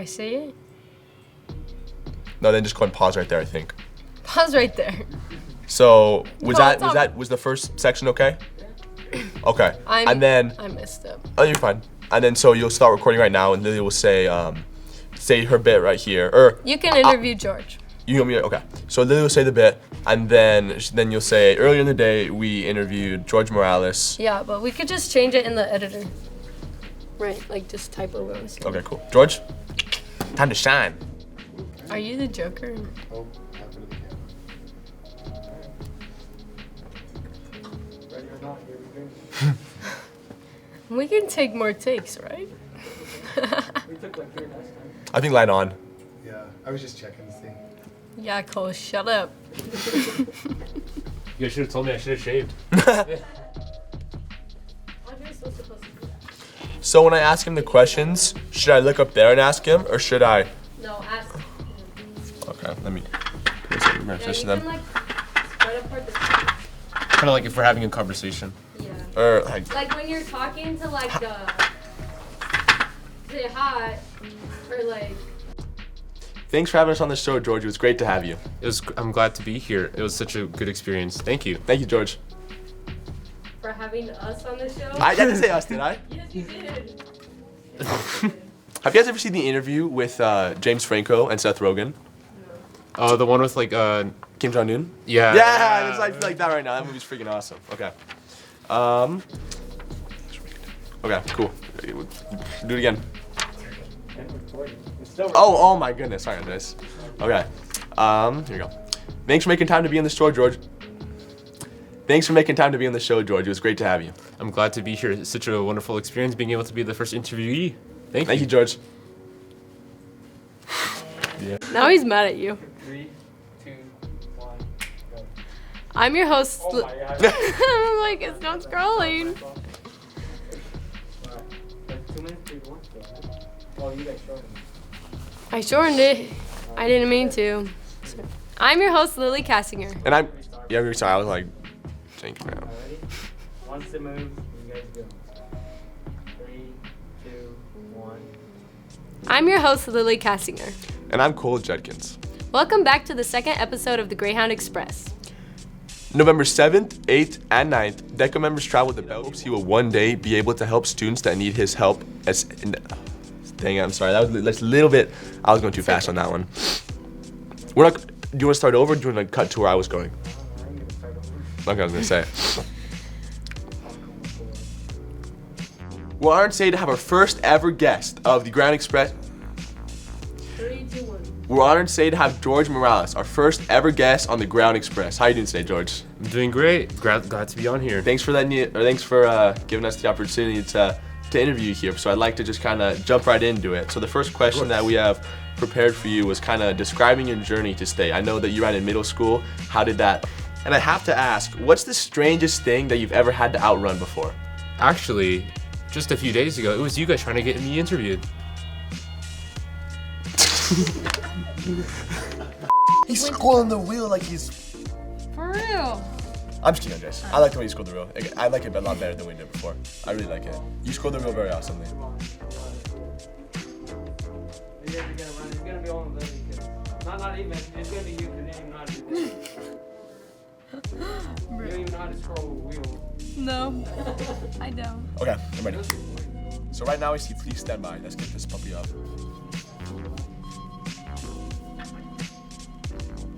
say it? No, then just go and pause right there, I think. Pause right there. So was No, was the first section okay? Okay. I messed up. Oh, you're fine. And then so you'll start recording right now, and Lily will say her bit right here, or you can interview George. You want me? Okay. So Lily will say the bit, and then you'll say, earlier in the day we interviewed George Morales. Yeah, but we could just change it in the editor. Right, like just type over on the screen. Okay, cool. George, time to shine. Are you the Joker? Oh, after the camera. Ready or not, here we go. We can take more takes, right? We took like 3 last time. I think light on. Yeah, I was just checking to see. Yeah, Cole, shut up. You guys should have told me I should have shaved. So when I ask him the questions, should I look up there and ask him, or should I? No, ask. Okay, let me. Them. Like, spread apart the Kind of like if we're having a conversation. yeah. Or Like when you're talking to like say hi, or like. Thanks for having us on the show, George. It was great to have you. I'm glad to be here. It was such a good experience. Thank you. Thank you, George. For having us on the show. I didn't say us, did I? Yes, you did. Have you guys ever seen the interview with James Franco and Seth Rogen? Oh, the one with like Kim Jong-un? yeah. Yeah, it's like that right now. That movie's freaking awesome. Okay. Okay, cool. Do it again. Oh my goodness. Sorry, guys. Okay. Here we go. Thanks for making time to be on the show, George. Thanks for making time to be on the show, George. It was great to have you. I'm glad to be here. It's such a wonderful experience being able to be the first interviewee. Thank you, George. Yeah. Now he's mad at you. 3, 2, 1, go. I'm your host. Oh my God. I'm like, it's not scrolling. Like 2 minutes, 3, 1. Oh, you guys shortened it. I shortened it. I didn't mean to. I'm your host, Lilly Kassinger. And I'm. Yeah, I'm sorry. I was like, thank you, man. Alrighty? Once it moves, you guys go. 3, 2, 1. I'm your host, Lilly Kassinger. And I'm Cole Judkins. Welcome back to the second episode of the Greyhound Express. November 7th, 8th, and 9th, DECA members travel to Belgium. He will one day be able to help students that need his help. Dang it, I'm sorry. That was a little bit. I was going too fast on that one. Do you want to start over, or do you want to cut to where I was going? I'm gonna start over. Like I was going to say. We're honored today to have our first ever guest of the Greyhound Express. 3, 2, 1. We're honored today to have George Morales, our first ever guest on the Greyhound Express. How are you doing today, George? I'm doing great. Glad to be on here. Thanks for giving us the opportunity to interview you here. So I'd like to just kind of jump right into it. So the first question that we have prepared for you was kind of describing your journey to stay. I know that you ran in middle school. How did that? And I have to ask, what's the strangest thing that you've ever had to outrun before? Actually, just a few days ago, it was you guys trying to get me interviewed. He's squirreling the wheel like he's... For real. I'm just kidding, Jess. I like the way you scored the wheel. I like it a lot better than we did before. I really like it. You scored the wheel very awesomely. You guys are gonna run. It's gonna be all of them. Not even. It's gonna be you because you don't even know how to do this. You don't even know how to scroll a wheel. No, I don't. Okay, I'm ready. So right now I see, please stand by. Let's get this puppy up.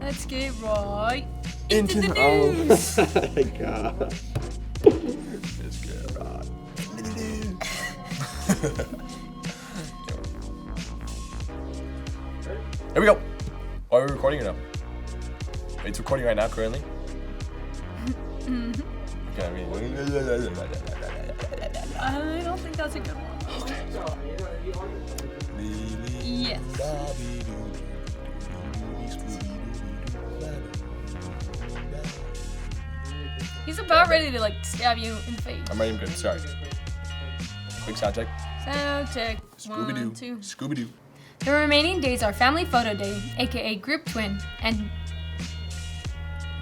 Let's get right Into the oh news. my God. Let's get right into the news. Here we go. Are we recording or no? It's recording right now currently? Okay, I don't think that's a good one. Yes. He's about ready to like stab you in the face. I'm ready, I'm good, sorry. Quick sound check. Sound check. Scooby-Doo. 1, 2. Scooby-Doo. The remaining days are Family Photo Day, aka Group Twin, and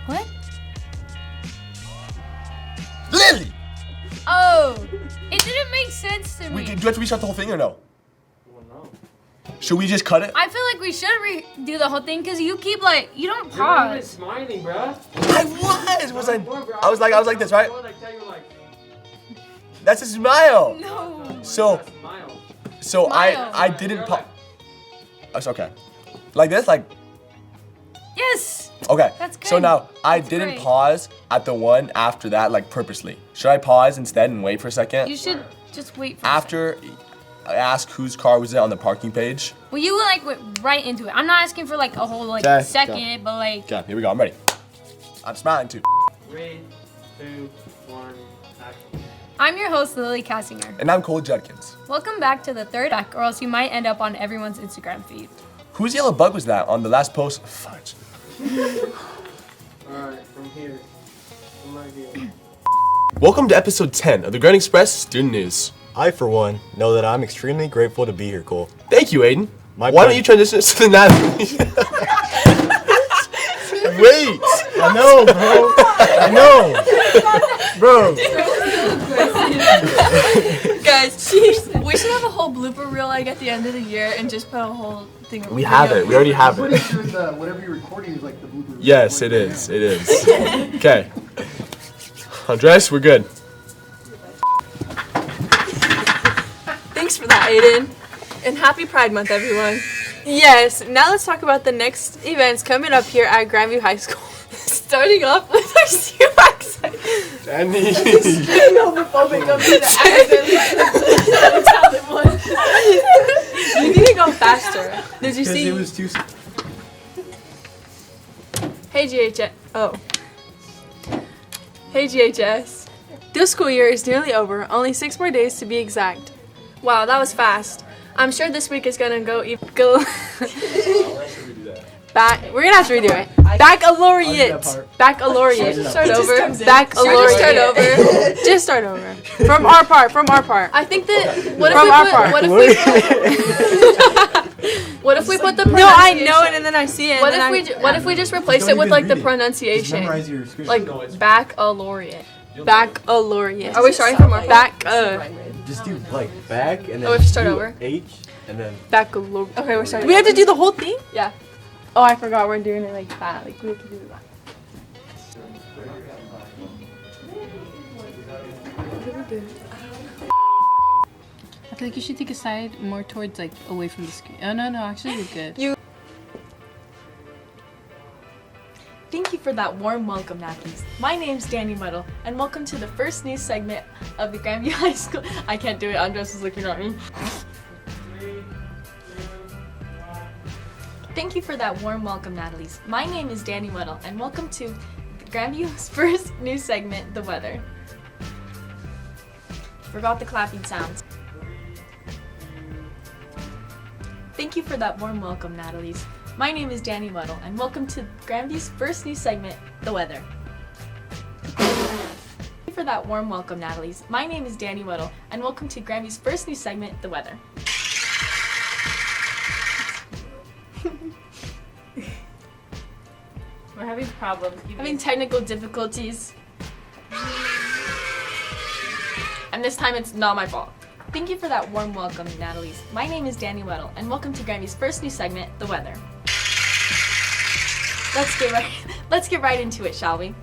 what? Lily! Oh, it didn't make sense to me. Do you have to restart the whole thing or no? Well, no. Should Should we just cut it? I feel like we should redo the whole thing because you keep like, you don't You're not even pause. smiling, bruh. I was I was like this, right? That's a smile. No. So I didn't pause. That's okay. Like this, like. Yes. Okay. That's good. So now I That's didn't great. pause at the one after that, like purposely. Should I pause instead and wait for a second? You should just wait for After I asked whose car was it on the parking page. Well, you like went right into it. I'm not asking for like a whole like Okay, second, okay. but like. Okay, here we go. I'm ready. I'm smiling too. 3, 2, 1, action. I'm your host, Lilly Kassinger. And I'm Cole Judkins. Welcome back to the third act, or else you might end up on everyone's Instagram feed. Whose yellow bug was that on the last post? Fudge. Alright, from here. From right here. Welcome to episode 10 of the Greyhound Express Student News. I, for one, know that I'm extremely grateful to be here, Cole. Thank you, Aiden. My Why don't pleasure. you transition us to the Natalie? Wait! I know, bro. Guys, we should have a whole blooper reel like at the end of the year and just put a whole thing of We have it. We already have it. Sure whatever you're recording is like the blooper. Yes, it is. It is. Okay. Andres, we're good. Thanks for that, Aiden. And happy Pride Month, everyone. Yes, now let's talk about the next events coming up here at Grandview High School. Starting off with our CUX. Danny. You need to go faster. Did you see? It was too. Hey GHS. Oh. Hey GHS. This school year is nearly over. Only 6 more days to be exact. Wow, that was fast. I'm sure this week is gonna go. Back. We're gonna have to redo it. Baccalaureate. Baccalaureate. Start over. Baccalaureate. Start over. Just start over. From our part. From our part. I think that. What if we put the pronunciation? No, I know it and then I see it. What if we just replace it with like the pronunciation? Memorize your script. Like baccalaureate. Baccalaureate. Are we starting from our back? Just do like back and then we have to start do over? H and then. Baccalaureate. Okay, we're starting. We have to do the whole thing? Yeah. Oh, I forgot we're doing it like that. Like we have to do that. I feel like you should take a side more towards like away from the screen. Oh no, actually you're good. Thank you for that warm welcome, Nappies. My name's Danny Muddle, and welcome to the first news segment of the Grandview High School. I can't do it. Andres is looking at me. 3, 2, 1. Thank you for that warm welcome, Natalie's. My name is Danny Muddle, and welcome to the Grandview's first news segment, the weather. Forgot the clapping sounds. Thank you for that warm welcome, Natalie's. My name is Danny Muddle, and welcome to Grandview's first news segment, the weather. Thank you for that warm welcome, Natalie's. My name is Danny Muddle, and welcome to Grandview's first news segment, the weather. We're having problems. Having technical difficulties. And this time it's not my fault. Thank you for that warm welcome, Natalie's. My name is Danny Weddle, and welcome to Grammy's first new segment, The Weather. Let's get right into it, shall we?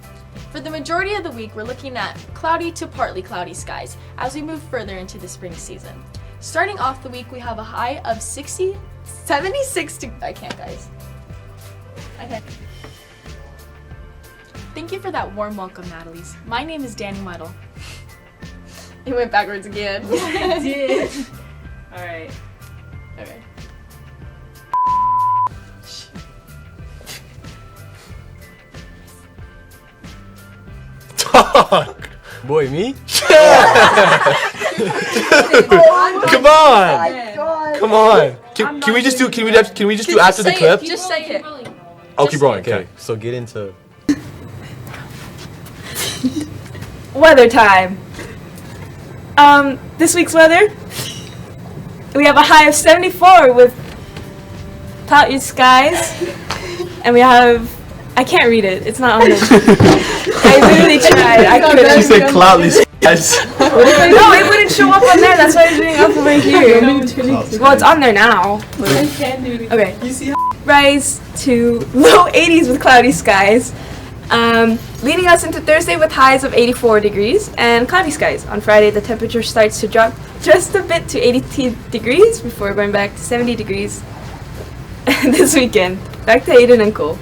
For the majority of the week, we're looking at cloudy to partly cloudy skies as we move further into the spring season. Starting off the week, we have a high of 76 I can't, guys. Okay. Thank you for that warm welcome, Natalie's. My name is Danny Weddle. It went backwards again. It did. Alright. Okay. Talk. Boy, me? Come on. Come on. Can we just do after the clip? Just say it. Oh, keep rolling. Okay, Okay. so get into. Weather time. This week's weather, we have a high of 74 with cloudy skies, and we have, I can't read it, it's not on the, I literally tried, I couldn't. She said cloudless. Guys. No, it wouldn't show up on there. That's why it's showing up over here. Well, it's on there now. Okay. Rise to low 80s with cloudy skies. Leading us into Thursday with highs of 84 degrees and cloudy skies. On Friday, the temperature starts to drop just a bit to 82 degrees before going back to 70 degrees this weekend. Back to Aiden and Cole.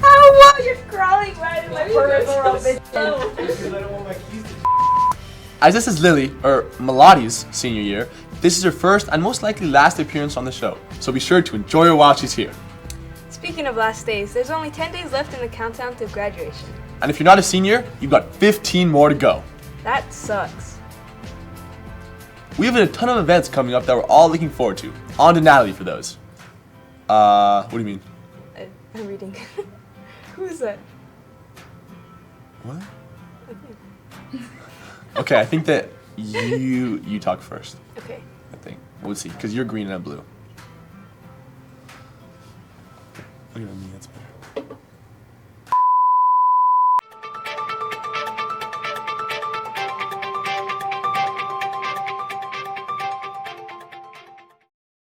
Oh, wow, you're crawling right in my peripheral vision. As this is Lily, or Melodi's senior year, this is her first and most likely last appearance on the show, so be sure to enjoy her while she's here. Speaking of last days, there's only 10 days left in the countdown to graduation. And if you're not a senior, you've got 15 more to go. That sucks. We have a ton of events coming up that we're all looking forward to. On to Natalie for those. What do you mean? I'm reading. Who is that? What? Okay, I think that you talk first. Okay. I think. We'll see, because you're green and I'm blue. Look at me, that's better.